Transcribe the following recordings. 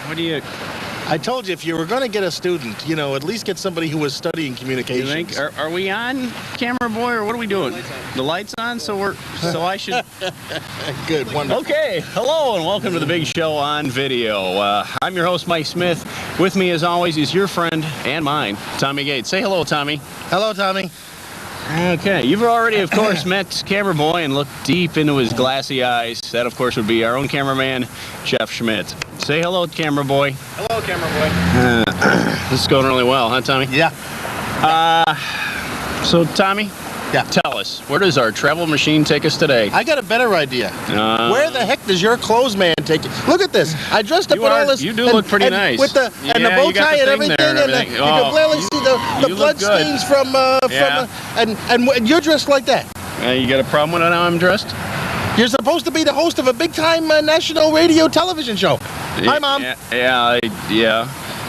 What do you... I told you, if you were going to get a student, you know, at least get somebody who was studying communications. You think? Are we on, camera boy, or what are we doing? The light's on, so I should... Good, wonderful. Okay, hello and welcome to the big show on video. I'm your host, Mike Smith. With me, as always, is your friend and mine, Tommy Gates. Say hello, Tommy. Hello, Tommy. Okay, you've already, of course, met Camera Boy and looked deep into his glassy eyes. That, of course, would be our own cameraman, Jeff Schmidt. Say hello, Camera Boy. Hello, Camera Boy. This is going really well, huh, Tommy? Yeah. So, Tommy? Yeah. Tell us, where does our travel machine take us today? I got a better idea. Where the heck does your clothes man take you? Look at this. I dressed up in all this. You do look pretty nice. With the and the bow tie and everything, you can clearly see the blood stains from and you're dressed like that. You got a problem with how I'm dressed? You're supposed to be the host of a big-time national radio television show. Hi, Mom. Yeah.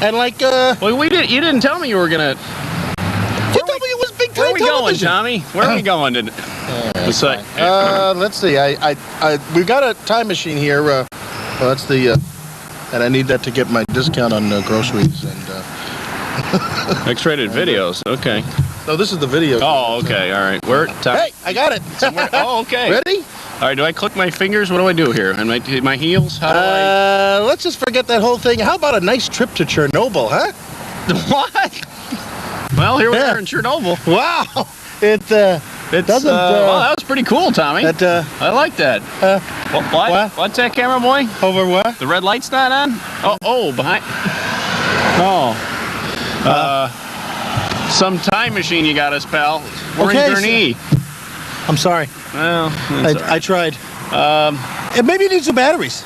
And like, well, you didn't tell me you were gonna. You told me it was big-time television. Where are we going, Tommy? Where are we going? Let's see. We've got a time machine here. Well, that's the, and I need that to get my discount on groceries and. X-rated videos. Okay. No, this is the video. Oh, okay. All right. Where? Hey, I got it. Oh, okay. Ready? All right. Do I click my fingers? What do I do here? And my heels? How do I? Let's just forget that whole thing. How about a nice trip to Chernobyl, huh? What? Well, here we are in Chernobyl. Wow. It doesn't. Well, that was pretty cool, Tommy. I like that. What? What's that, camera boy? Over what? The red light's not on? Oh, behind. Oh. Some time machine you got us, pal. We're in Gurnee. I'm sorry. Well, I tried. Maybe you need some batteries.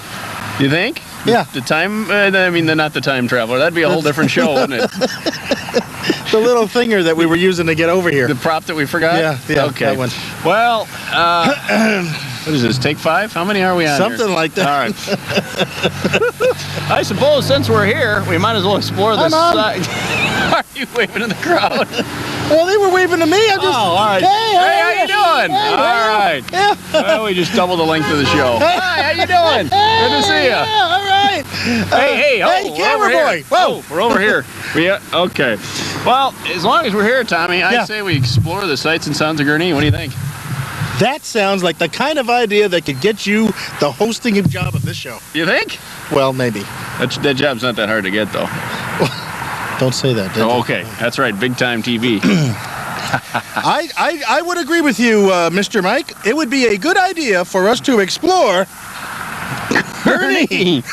You think? Yeah. The time, I mean, not the time traveler. That'd be a whole different show, wouldn't it? The little finger that we were using to get over here. The prop that we forgot? Yeah, okay. That one. Well, what is this, take 5? How many are we on Something here? like that. All right. I suppose since we're here, we might as well explore this side. Are you waving in the crowd? Well, they were waving to me. I'm just. Oh, all right. Hey, how you doing? Hey, all right. Yeah. Well, we just doubled the length of the show. Hi, how you doing? Good to see you. Yeah, all right. Hey, camera boy. Whoa. We're over here. Okay. Well, as long as we're here, Tommy, I say we explore the sights and sounds of Gurnee. What do you think? That sounds like the kind of idea that could get you the hosting job of this show. You think? Well, maybe. That job's not that hard to get, though. Don't say that. Oh, okay. That's right. Big time TV. I would agree with you, Mr. Mike. It would be a good idea for us to explore Gurnee.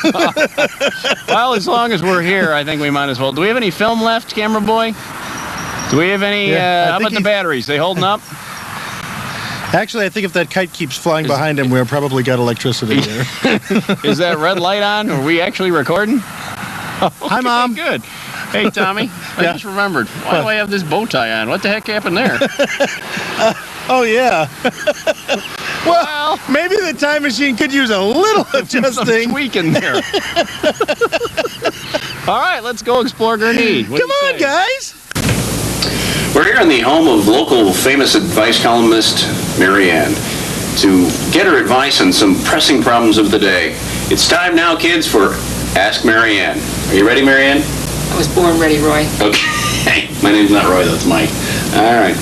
Well, as long as we're here, I think we might as well. Do we have any film left, camera boy? Do we have any? How about the batteries? They holding up? Actually, I think if that kite keeps flying behind him, we've probably got electricity there. Is that red light on? Are we actually recording? Okay, hi, Mom. Good. Hey, Tommy. I just remembered. Why do I have this bow tie on? What the heck happened there? Oh, yeah. Well, maybe the time machine could use a little adjusting. Some tweaking there. All right, let's go explore Gurnee. Come on, guys. We're here in the home of local famous advice columnist Mary Ann to get her advice on some pressing problems of the day. It's time now, kids, for Ask Mary Ann. Are you ready, Mary Ann? I was born ready, Roy. Okay. My name's not Roy, that's Mike. All right.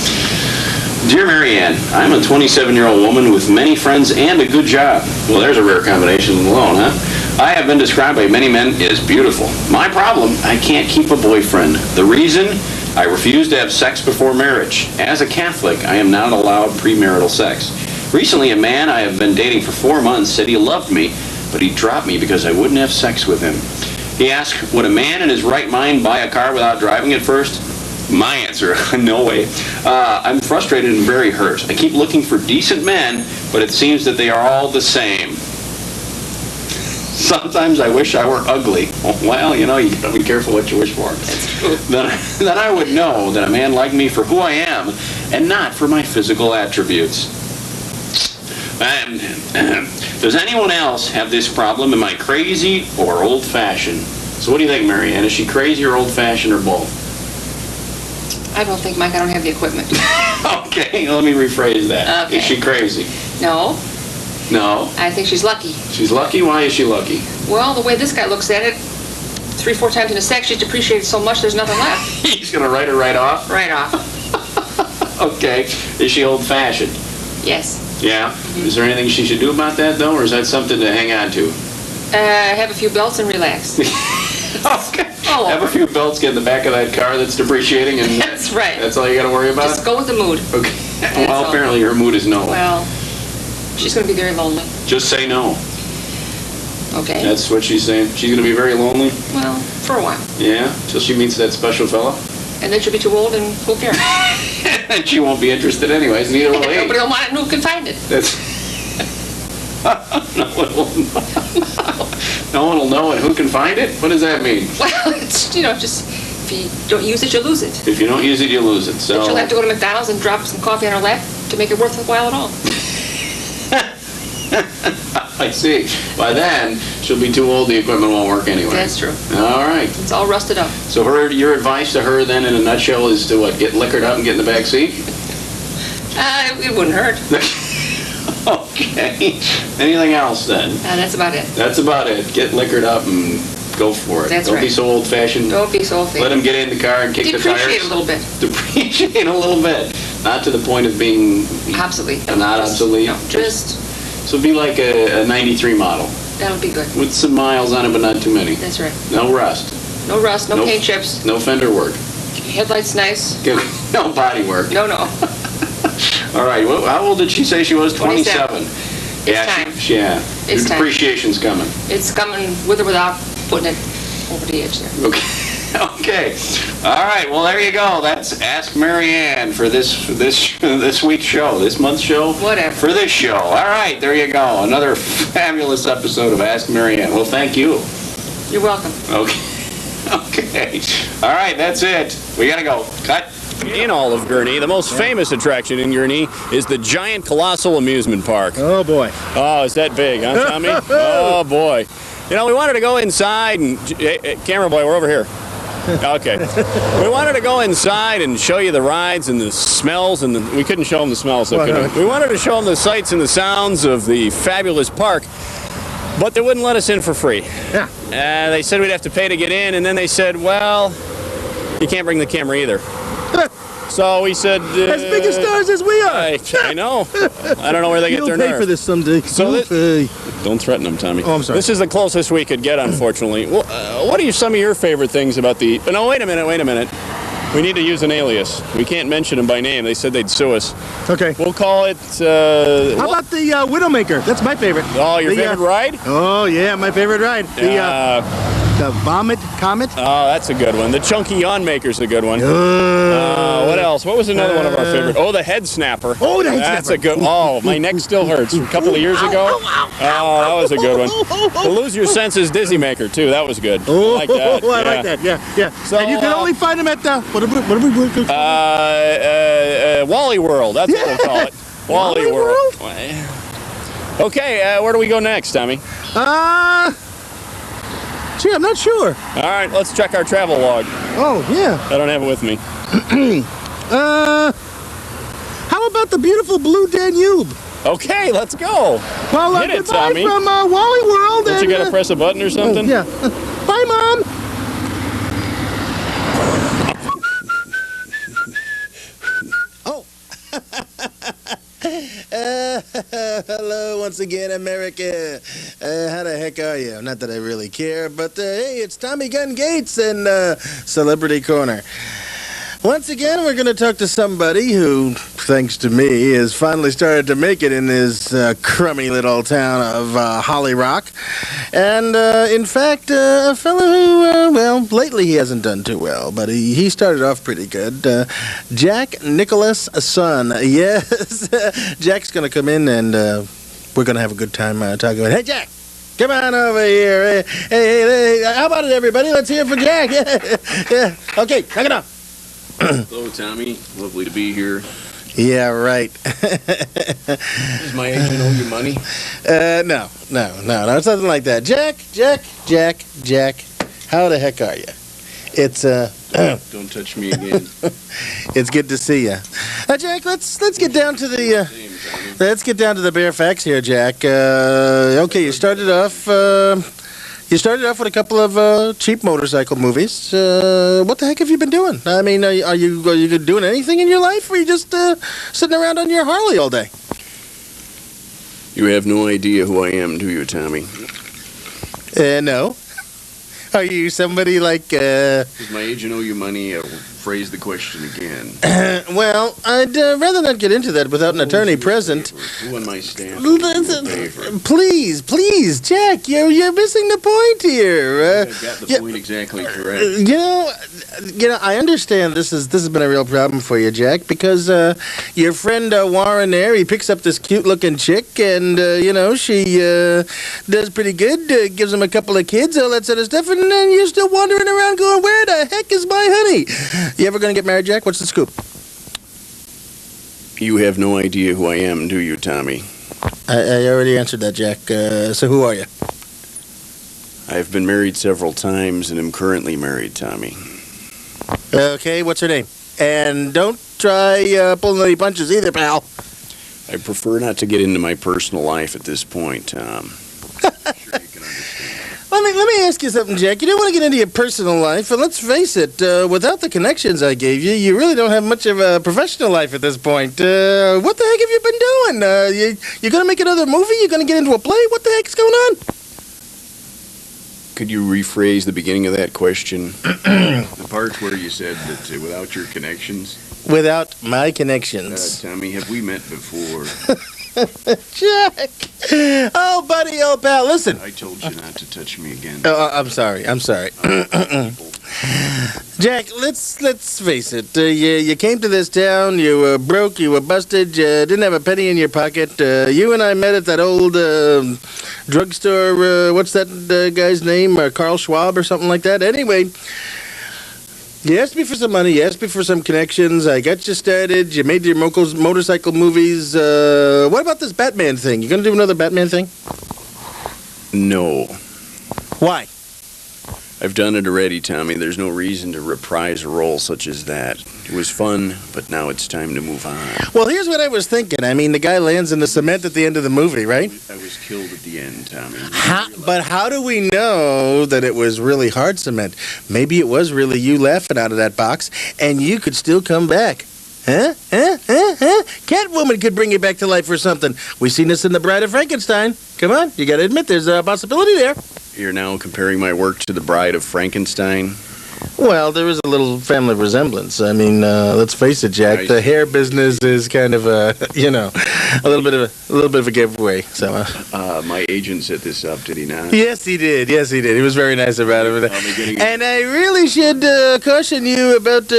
Dear Mary Ann, I'm a 27-year-old woman with many friends and a good job. Well, there's a rare combination alone, huh? I have been described by many men as beautiful. My problem, I can't keep a boyfriend. The reason? I refuse to have sex before marriage. As a Catholic, I am not allowed premarital sex. Recently, a man I have been dating for 4 months said he loved me, but he dropped me because I wouldn't have sex with him. He asked, would a man in his right mind buy a car without driving it first? My answer, no way. I'm frustrated and very hurt. I keep looking for decent men, but it seems that they are all the same. Sometimes I wish I were ugly. Well, you know, you gotta be careful what you wish for. That's true. Then I would know that a man liked me for who I am and not for my physical attributes. Does anyone else have this problem? Am I crazy or old-fashioned? So what do you think, Mary Ann? Is she crazy or old-fashioned or both? I don't think, Mike, I don't have the equipment. Okay, let me rephrase that. Okay. Is she crazy? No. No. I think she's lucky. She's lucky? Why is she lucky? Well, the way this guy looks at it, 3-4 times in a sec, she's depreciated so much there's nothing left. He's gonna write her right off? Right off. Okay. Is she old-fashioned? Yes. Yeah? Is there anything she should do about that, though, or is that something to hang on to? Have a few belts and relax. Okay. Oh. Have a few belts, get in the back of that car that's depreciating, and That's right. that's all you gotta worry about? Just go with the mood. Okay. That's Well, all. apparently her mood is no. Well, she's going to be very lonely. Just say no. Okay. That's what she's saying. She's gonna be very lonely? Well, for a while. Yeah? Till she meets that special fella? And then she'll be too old and who cares? And she won't be interested anyways, neither will he. Nobody will want it and who can find it. That's... no one will know. No one will know, and who can find it? What does that mean? Well, it's, just if you don't use it, you lose it. If you don't use it, you lose it. So She'll have to go to McDonald's and drop some coffee on her lap to make it worth the while at all. I see. By then, she'll be too old, the equipment won't work anyway. That's true. All right. It's all rusted up. So your advice to her then, in a nutshell, is to what? Get liquored up and get in the back seat? It wouldn't hurt. Okay. Anything else then? That's about it. That's about it. Get liquored up and go for it. That's Don't be right. so old-fashioned. Don't be so Let him get in the car and kick the tires. Depreciate a little bit. Depreciate a little bit. Not to the point of being Obsolete. not obsolete. No, just, So be like a 93 model that'll be good. with some miles on it, but not too many. That's right. No rust. No rust, no Nope. paint chips, No fender work. headlights nice. No body work. No. All right. Well, how old did she say she was? 27. Yeah. time. Yeah. It's Your time. depreciation's coming. It's coming with or without putting it over the edge there. Okay. Okay. All right. Well, there you go. That's Ask Mary Ann for this week's show, this month's show. Whatever. For this show. All right. There you go. Another fabulous episode of Ask Mary Ann. Well, thank you. You're welcome. Okay. Okay. All right. That's it. We gotta go. Cut. In all of Gurnee, the most famous attraction in Gurnee is the giant colossal amusement park. Oh boy. Oh, is that big, huh, Tommy? Oh, boy. You know, we wanted to go inside and... Hey, camera boy, we're over here. Okay. We wanted to go inside and show you the rides and the smells, and we couldn't show them the smells. So Why could not? we wanted to show them the sights and the sounds of the fabulous park, but they wouldn't let us in for free. Yeah. They said we'd have to pay to get in, and then they said, well, you can't bring the camera either. So we said... As big a stars as we are. I know. I don't know where they get You'll their pay nerve. for this someday. So You'll pay. Don't threaten them, Tommy. Oh, I'm sorry. This is the closest we could get, unfortunately. Well, what are some of your favorite things about the... No, wait a minute. We need to use an alias. We can't mention them by name. They said they'd sue us. Okay. We'll call it... How about the Widowmaker? That's my favorite. Oh, your The, favorite ride? Oh yeah, my favorite ride. The Vomit Comet. Oh, that's a good one. The Chunky Yawn Maker's a good one. What else? What was another one of our favorite? Oh, the Head Snapper. Oh, the Head That's Snapper. a good... Oh, my neck still hurts. A couple of years ago. Oh, that was a good one. The Lose Your Senses Dizzy Maker, too. That was good. Oh, I like that. I like that. Yeah. So, and you can only find them at the Wally World. That's what we'll call it. Wally World? Okay, where do we go next, Tommy? Gee, I'm not sure. All right, let's check our travel log. Oh yeah. I don't have it with me. How about the beautiful Blue Danube? Okay, let's go. Well, Hit it, goodbye Tommy. from Wally World. Don't you gotta press a button or something? Yeah. Bye, Mom. Oh. Hello once again, America. How the heck are you? Not that I really care, but hey, it's Tommy Gunn Gates in Celebrity Corner. Once again, we're going to talk to somebody who, thanks to me, has finally started to make it in his crummy little town of Holly Rock. And, in fact, a fellow who, well, lately he hasn't done too well, but he started off pretty good. Jack Nicholas' son. Yes, Jack's going to come in and we're going to have a good time talking about it. Hey, Jack! Come on over here. Hey, how about it, everybody? Let's hear it for Jack. Yeah. Okay, knock it off. Hello, Tommy. Lovely to be here. Yeah, right. Does my agent owe you money? No, it's nothing like that. Jack. How the heck are you? It's Don't touch me again. it's good to see you. Jack, let's get down to the bare facts here, Jack. Okay, you started off. You started off with a couple of cheap motorcycle movies. What the heck have you been doing? I mean, are you doing anything in your life, or are you just sitting around on your Harley all day? You have no idea who I am, do you, Tommy? No. Are you somebody like, Does my agent owe you money? I'll phrase the question again. Well, I'd rather not get into that without an attorney present. Who on my staff? Please, Jack, you're missing the point here. I've got the point exactly correct. I understand this has been a real problem for you, Jack, because your friend Warren there, he picks up this cute-looking chick, and she does pretty good, gives him a couple of kids, all that sort of stuff, and then you're still wandering around going, where the heck is my honey? You ever gonna get married, Jack? What's the scoop? You have no idea who I am, do you, Tommy? I already answered that, Jack. So who are you? I've been married several times and am currently married, Tommy. Okay, what's her name? And don't try pulling any punches either, pal. I prefer not to get into my personal life at this point, Tom. I'm sure you can understand. Let me ask you something, Jack. You don't want to get into your personal life, and let's face it, without the connections I gave you, you really don't have much of a professional life at this point. What the heck have you been doing? You going to make another movie? You going to get into a play? What the heck's going on? Could you rephrase the beginning of that question? The part where you said that without your connections? Without my connections. Tommy, have we met before? Jack! Oh, buddy, old pal, listen. I told you not to touch me again. I'm sorry. Jack, let's face it. You came to this town, you were broke, you were busted, you didn't have a penny in your pocket. You and I met at that old drugstore, what's that guy's name? Carl Schwab or something like that? Anyway, you asked me for some money, you asked me for some connections, I got you started, you made your motorcycle movies. What about this Batman thing? You gonna do another Batman thing? No. Why? I've done it already, Tommy. There's no reason to reprise a role such as that. It was fun, but now it's time to move on. Well, here's what I was thinking. I mean, the guy lands in the cement at the end of the movie, right? I was killed at the end, Tommy. But how do we know that it was really hard cement? Maybe it was really you laughing out of that box, and you could still come back. Huh? Catwoman could bring you back to life or something. We've seen this in The Bride of Frankenstein. Come on, you gotta admit there's a possibility there. You're now comparing my work to The Bride of Frankenstein? Well, there is a little family resemblance. I mean, let's face it, Jack. The hair business is kind of a little bit of a giveaway. So, my agent set this up, did he not? Yes, he did. He was very nice about it. And I really should caution you about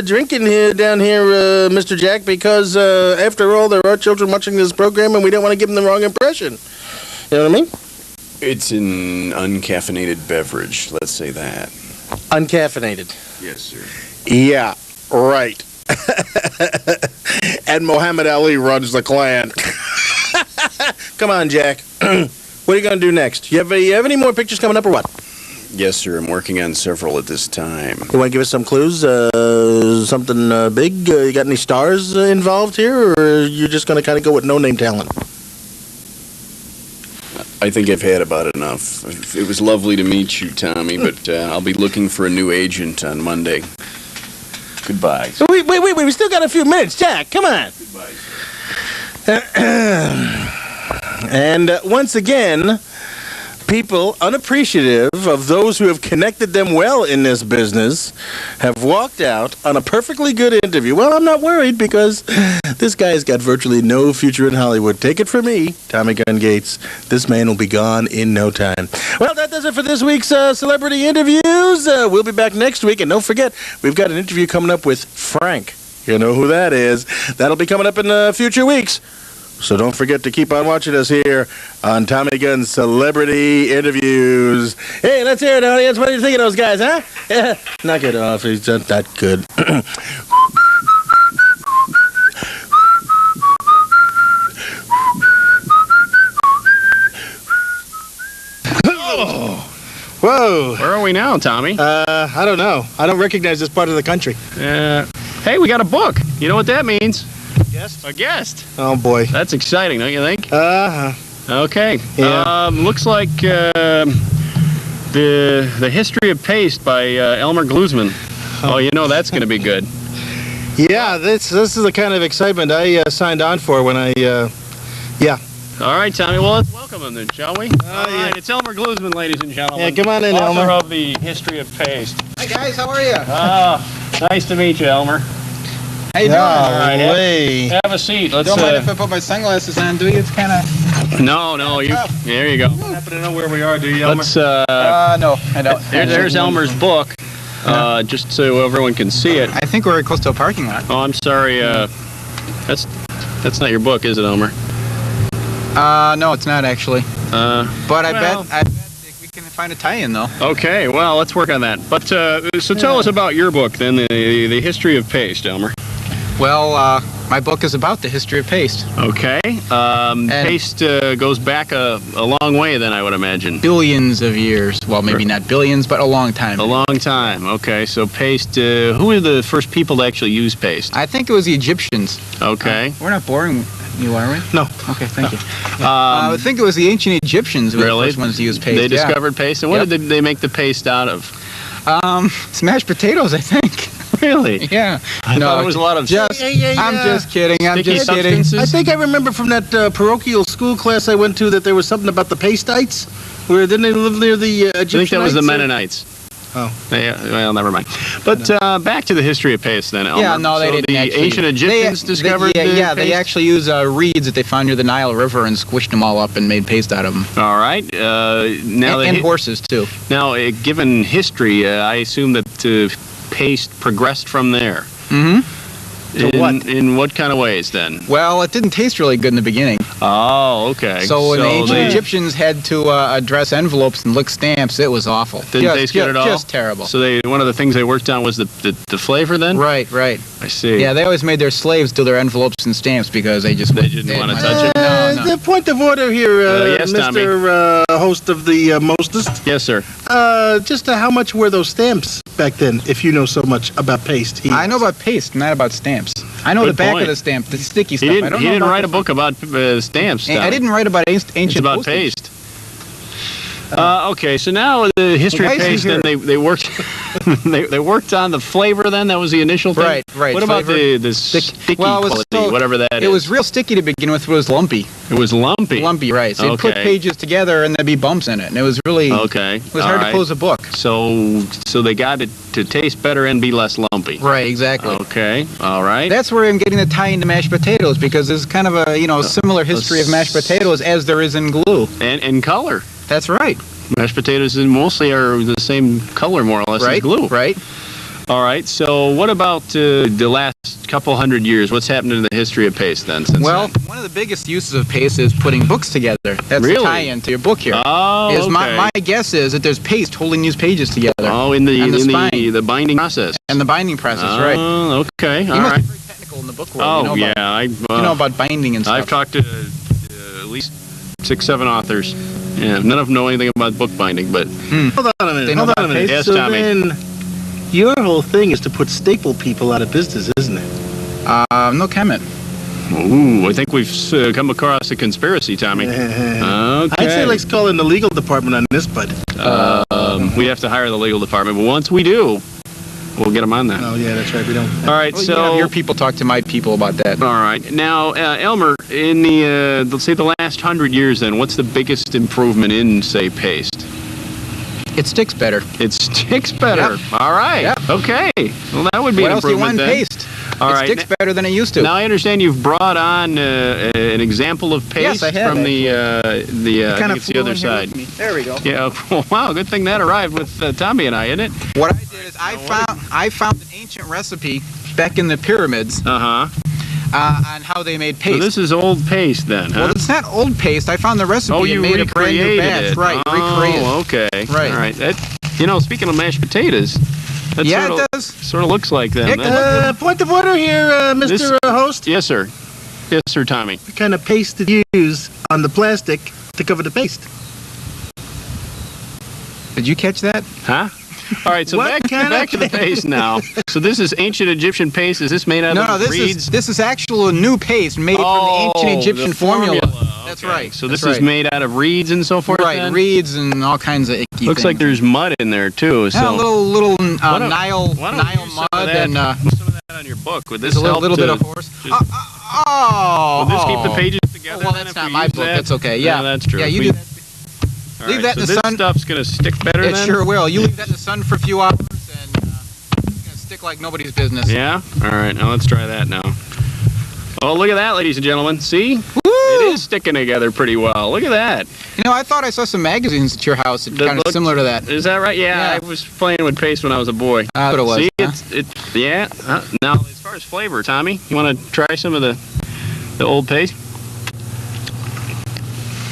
drinking here down here, Mr. Jack, because after all, there are children watching this program, and we don't want to give them the wrong impression. You know what I mean? It's an uncaffeinated beverage. Let's say that. Uncaffeinated. Yes, sir. Yeah, right. And Muhammad Ali runs the Klan. Come on, Jack. What are you going to do next? You have any more pictures coming up or what? Yes, sir. I'm working on several at this time. You want to give us some clues? Something big? You got any stars involved here? Or are you just going to kind of go with no-name talent? I think I've had about enough. It was lovely to meet you, Tommy, but I'll be looking for a new agent on Monday. Goodbye. Wait, we still got a few minutes. Jack, come on. Goodbye. And once again, people unappreciative of those who have connected them well in this business have walked out on a perfectly good interview. Well, I'm not worried because this guy's got virtually no future in Hollywood. Take it from me, Tommy Gunn Gates. This man will be gone in no time. Well, that does it for this week's Celebrity Interviews. We'll be back next week. And don't forget, we've got an interview coming up with Frank. You know who that is. That'll be coming up in future weeks. So don't forget to keep on watching us here on Tommy Gunn's Celebrity Interviews. Hey, let's hear it, audience. What do you think of those guys, huh? Yeah, knock it off. He's not that good. Whoa. Where are we now, Tommy? I don't know. I don't recognize this part of the country. Hey, we got a book. You know what that means? Guest? A guest. Oh, boy. That's exciting, don't you think? Uh-huh. Okay. Yeah. Looks like The History of Paste by Elmer Glusman. Oh, you know that's going to be good. Yeah, this is the kind of excitement I signed on for when I, yeah. All right, Tommy. Well, let's welcome him then, shall we? All yeah. right, it's Elmer Glusman, ladies and gentlemen. Yeah, come on in, author Elmer. of the History of Paste. Hi guys, how are you? Nice to meet you, Elmer. How you doing? All right, Golly. have a seat. Let's. Don't mind if I put my sunglasses on, do you? It's kind of... No, you. There you go. Happen to know where we are, do you, Elmer? Let's. no, I don't. There's Elmer's book. Just so everyone can see it. I think we're close to a parking lot. Oh, I'm sorry. That's not your book, is it, Elmer? No, it's not actually. But I well. bet we can find a tie-in though. Okay, well, let's work on that. But so tell us about your book then, the History of Paste, Elmer. Well, my book is about the history of paste. Okay. Paste goes back a long way then, I would imagine. Billions of years. Well, maybe not billions, but a long time. A long time. Okay, so paste. Who were the first people to actually use paste? I think it was the Egyptians. Okay. We're not boring you, are we? No. Okay, thank you. I think it was the ancient Egyptians who were Really? the first ones to use paste. They yeah. discovered paste, and what did they make the paste out of? Smashed potatoes, I think. Really? Yeah. I thought it was a lot of Just, Yeah. I'm just kidding. I'm sticky just kidding. substances. I think I remember from that parochial school class I went to that there was something about the Pasteites. Where didn't they live near the Egyptians? I think that was the Mennonites. Oh. Well, never mind. But back to the history of paste then, Elmer. Yeah, no, they so didn't the actually. ancient Egyptians discovered Yeah, they paste? actually used reeds that they found near the Nile River and squished them all up and made paste out of them. All right. Now, And horses, too. Now, given history, I assume that paste progressed from there. Mm-hmm. In what kind of ways then? Well, it didn't taste really good in the beginning. Oh, okay. So when the ancient they Egyptians had to address envelopes and lick stamps, it was awful. didn't taste good at all? Just terrible. So one of the things they worked on was the flavor then? Right. I see. Yeah, they always made their slaves do their envelopes and stamps because they just... They didn't want to touch it? No. The point of order here, yes, Tommy. Mr. Host of the Mostest. Yes, sir. Just how much were those stamps back then, if you know so much about paste? I know about paste, not about stamps. I know Good the back point. of the stamp, the sticky He stuff. I didn't, don't he know didn't about write the a book about stamps. I Tommy. didn't write about ancient It's about postage. paste. Okay, so now the history Why of is he paste, then here? they worked they worked on the flavor. Then that was the initial thing. Right. What about Flavor. the sticky Well, it was quality, so- whatever that is? It was real sticky to begin with. It was lumpy. It was lumpy. Lumpy, right. So you'd put Okay. pages together and there'd be bumps in it. And it was really... Okay. It was hard to close a book. So they got it to taste better and be less lumpy. Right, exactly. Okay. All right. That's where I'm getting the tie into mashed potatoes because there's kind of a similar history of mashed potatoes as there is in glue. and color. That's right. Mashed potatoes mostly are the same color, more or less, as glue. Right. All right. So what about the last couple hundred years? What's happened in the history of paste then? Since Well, then? one of the biggest uses of paste is putting books together. That's Really? the tie-in to your book here. Oh, Is okay. my guess is that there's paste holding these pages together. Oh, in the And the spine. the binding process. And the binding process, right. Oh, okay. You All must right. be very technical in the book world. Oh, you know yeah. about, I you know about binding and stuff. I've talked to at least 6, 7 authors. Yeah, none of them know anything about book binding, but Hold on a minute. They know Hold on a about minute. paste? Yes, so Tommy. then, your whole thing is to put staple people out of business, isn't it? no comment. ooh, I think we've come across a conspiracy, Tommy. Okay. I'd say let's call in the legal department on this, bud. We have to hire the legal department, but once we do, we'll get them on that. Oh, yeah, that's right. We don't. All right, Well, so you have your people talk to my people about that. all right. Now, Elmer, in the let's say the last 100 years, then, what's the biggest improvement in, say, paste? It sticks better. It sticks better. Yep. All right. Yep. Okay. Well, that would be What an else do you want improvement in then. paste? All it right. sticks better than it used to. Now I understand you've brought on an example of paste Yes, I have, from the I think it's the other side. There we go. Yeah. Wow. Good thing that arrived with Tommy and I, isn't it? What I did is I found an ancient recipe back in the pyramids Uh huh. on how they made paste. So this is old paste then, huh? Well, it's not old paste. I found the recipe Oh, and you made a brand new recreated batch. it. Right, recreated. Oh, okay. Right. All right. That, speaking of mashed potatoes, that Yeah, sort it of, does. Sort of looks like them. Yeah, That- Point of order here, Mr. This- Host. yes, sir. Yes, sir, Tommy. What kind of paste did you use on the plastic to cover the paste? Did you catch that? Huh? All right, so What back kind to the of paste now. So this is ancient Egyptian paste. Is this made out No, of this reeds? is actual new paste made from the ancient Egyptian formula. That's Okay. right. So That's this is right. made out of reeds and so forth. Right, then? reeds and all kinds of icky Looks like things. there's mud in there too. So Yeah, a little Why don't- Nile why don't we Nile use some mud of that, and put some of that on your book. Would this there's a help little bit to- of horse. just- Oh, Will this keep the pages together? Oh, well, then that's if not we my use book. that? That's okay. Yeah, that's true. Yeah, If you we- do that. All Leave right, that in so the this sun. stuff's gonna stick better It then. sure will. You leave that in the sun for a few hours, and it's gonna stick like nobody's business. Yeah. All right. Now let's try that now. Oh, look at that, ladies and gentlemen. See? Woo! It is sticking together pretty well. Look at that. You know, I thought I saw some magazines at your house that That kind of looked- similar to that. Is that right? Yeah, Yeah. I was playing with paste when I was a boy. That's what it was. See, huh? yeah. Now, as far as flavor, Tommy, you want to try some of the old paste?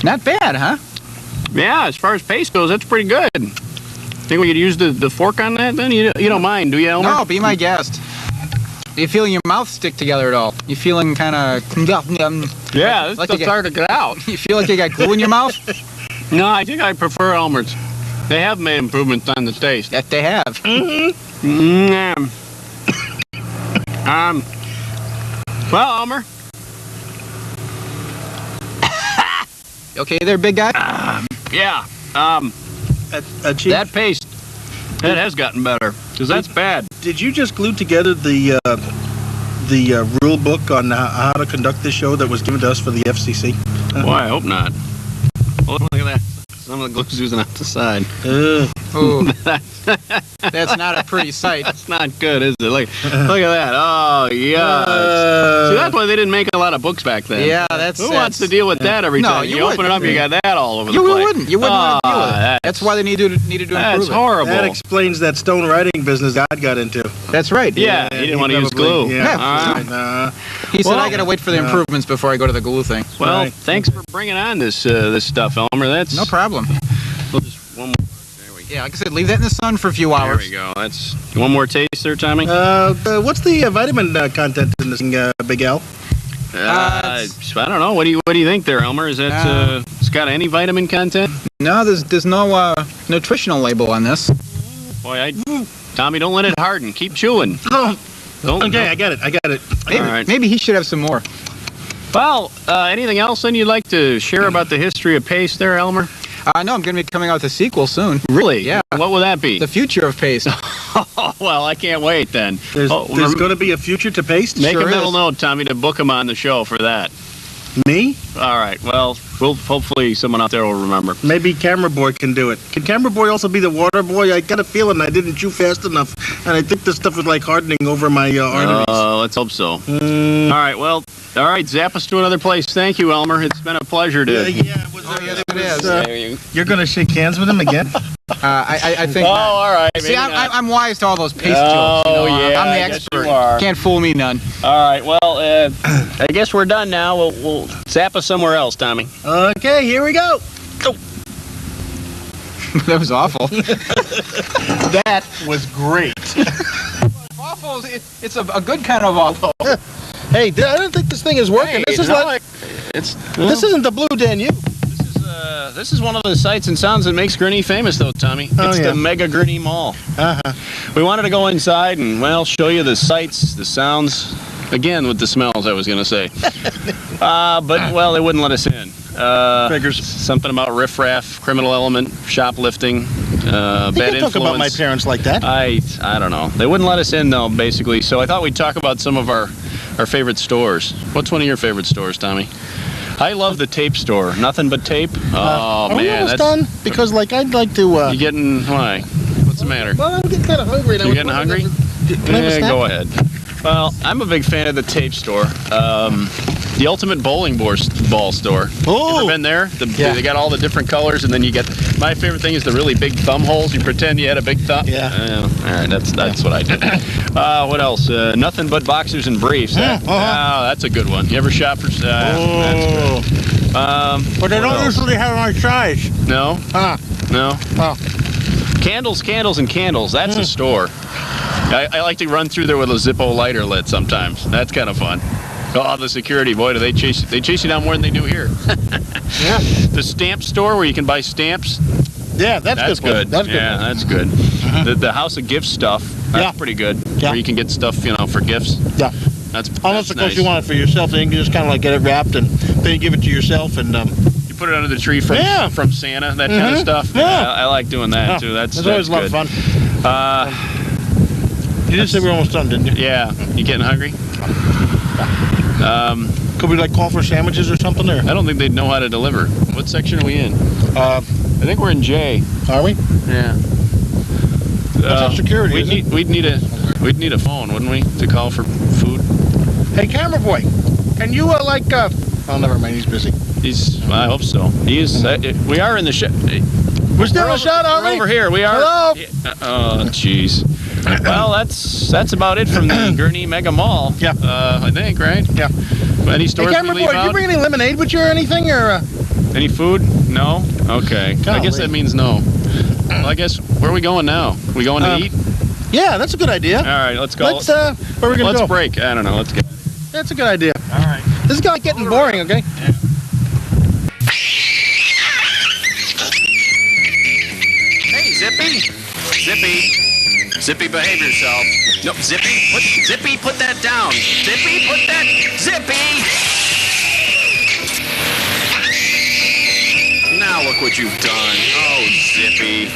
Not bad, huh? Yeah, as far as paste goes, that's pretty good. Think we could use the fork on that then? You don't mind, do you, Elmer? No, be my guest. You feeling your mouth stick together at all? You feeling kind of Yeah, this Like stuff's you get- hard to get out. You feel like you got glue in your mouth? No, I think I prefer Elmer's. They have made improvements on the taste. That they have. Mm, well, Elmer, Okay, there, big guy. yeah, Chief, that paste, that has gotten better, because that's bad. did you just glue together the rule book on how to conduct this show that was given to us for the FCC? Boy, I hope not. Oh, look at that. Some of the glue's oozing out the side. Ooh, that's not a pretty sight. That's not good, is it? Look at that. Oh, yeah. See, that's why they didn't make a lot of books back then. Yeah, that's. Who wants to deal with that every No, time? you You open it up, wouldn't. you got that all over the You place. wouldn't. You wouldn't want to deal with it. that's- That's why they needed to improve That's it. horrible. That explains that stone writing business God got into. That's right. Yeah, he didn't want to use glue. Yeah. Ah. He said, Well- I gotta wait for the improvements before I go to the glue thing. Well, Right. thanks for bringing on this stuff, Elmer. That's No problem. We'll just one more. There we go. Yeah, like I said, leave that in the sun for a few There hours. we go. That's one more taste there, Tommy. What's the vitamin content in this thing, Big Al? I don't know. What do you think there, Elmer? Is that it's got any vitamin content? No, there's no nutritional label on this. Boy, Tommy, don't let it harden. Keep chewing. Oh, Don't. okay, I got it. Maybe, All right. maybe he should have some more. Well, anything else then you'd like to share about the history of paste there, Elmer? No, I'm going to be coming out with a sequel soon. Really? Yeah. What will that be? The future of paste. Oh, well, I can't wait then. There's Oh, going to be a future to paste? Make sure a mental is. note, Tommy, to book him on the show for that. Me? All right. Well, hopefully someone out there will remember. Maybe Camera Boy can do it. Can Camera Boy also be the water boy? I got a feeling I didn't chew fast enough, and I think this stuff is like hardening over my arteries. Let's hope so. All right. Well, all right. Zap us to another place. Thank you, Elmer. It's been a pleasure to. yes, it is. There you- You're going to shake hands with him again? I think. Oh, all right. See, maybe I'm, not. I'm wise to all those paste Oh, jokes. You know, yeah, I'm the I guess expert. you are. Can't fool me none. All right. Well, I guess we're done now. We'll zap us somewhere else, Tommy. Okay, here we go. That was awful. That was great. Awful. It's a good kind of awful. Hey, I don't think this thing is working. This is like this isn't the Blue Danube. This is one of the sights and sounds that makes Gurnee famous, though, Tommy. Oh, It's yeah. the Mega Gurnee Mall. We wanted to go inside and, well, show you the sights, the sounds, again with the smells, I was going to say. But, well, they wouldn't let us in. Figures. Something about riffraff, criminal element, shoplifting, bad You influence. talk about my parents like that. I don't know. They wouldn't let us in, though, basically. So I thought we'd talk about some of our favorite stores. What's one of your favorite stores, Tommy? I love the tape store. Nothing but tape. Oh, Are we man. almost done? Because, like, I'd like to... You getting... Why? What's the matter? Well, I'm getting kind of hungry. and I You was getting wondering hungry? if- Can I have a snack? Go ahead. Well, I'm a big fan of the tape store. The ultimate bowling ball store. Oh! Ever been there? Yeah. They got all the different colors, and then you get... My favorite thing is the really big thumb holes. You pretend you had a big thumb. Yeah. All right, that's what I did. What else? Nothing but boxers and briefs. Oh, that's a good one. You ever shop for... That's good. But they what don't else? usually have my size. No? Huh. No? Oh. Candles, and candles. That's a store. I like to run through there with a Zippo lighter lit sometimes. That's kind of fun. Oh, the security, boy, do they chase you down more than they do here. Yeah. The stamp store where you can buy stamps. Yeah, That's good. That's good. Yeah, that's good. The House of Gift stuff. That's Yeah. pretty good. Yeah. Where you can get stuff, for gifts. Yeah. That's Unless, of course, nice. you want it for yourself, then you can just kind of like get it wrapped and Then you give it to yourself, and You put it under the tree from Yeah. from Santa, that kind of stuff. Yeah. I like doing that too. That's always a lot of good. fun. You did say we're almost done, didn't you? Yeah, you getting hungry? Could we like call for sandwiches or something? Or I don't think they'd know how to deliver. What section are we in? I think we're in J. are we? Yeah. That's security, We'd isn't need a phone, wouldn't we, to call for food? Hey, camera boy, can you Oh, never mind. He's busy. I hope so. He is. We are in the shot. We're still in the shot, aren't we? Over here. We are. Hello? Oh, jeez. Well, that's about it from the Gurney Mega Mall. Yeah. I think, right? Yeah. Any Hey, stores camera we boy, leave did you out? bring any lemonade with you or anything? Or Any food? No? Okay. I Golly. guess that means no. Well, I guess, where are we going now? We going to eat? yeah, that's a good idea. All right, let's go. Let's where are we gonna Let's go? break. I don't know. Let's go. That's a good idea. All right. This is getting boring. Okay. Hey, Zippy. Zippy, behave yourself. No, Zippy, put that down. Zippy, put that. Zippy! Now look what you've done. Oh, Zippy.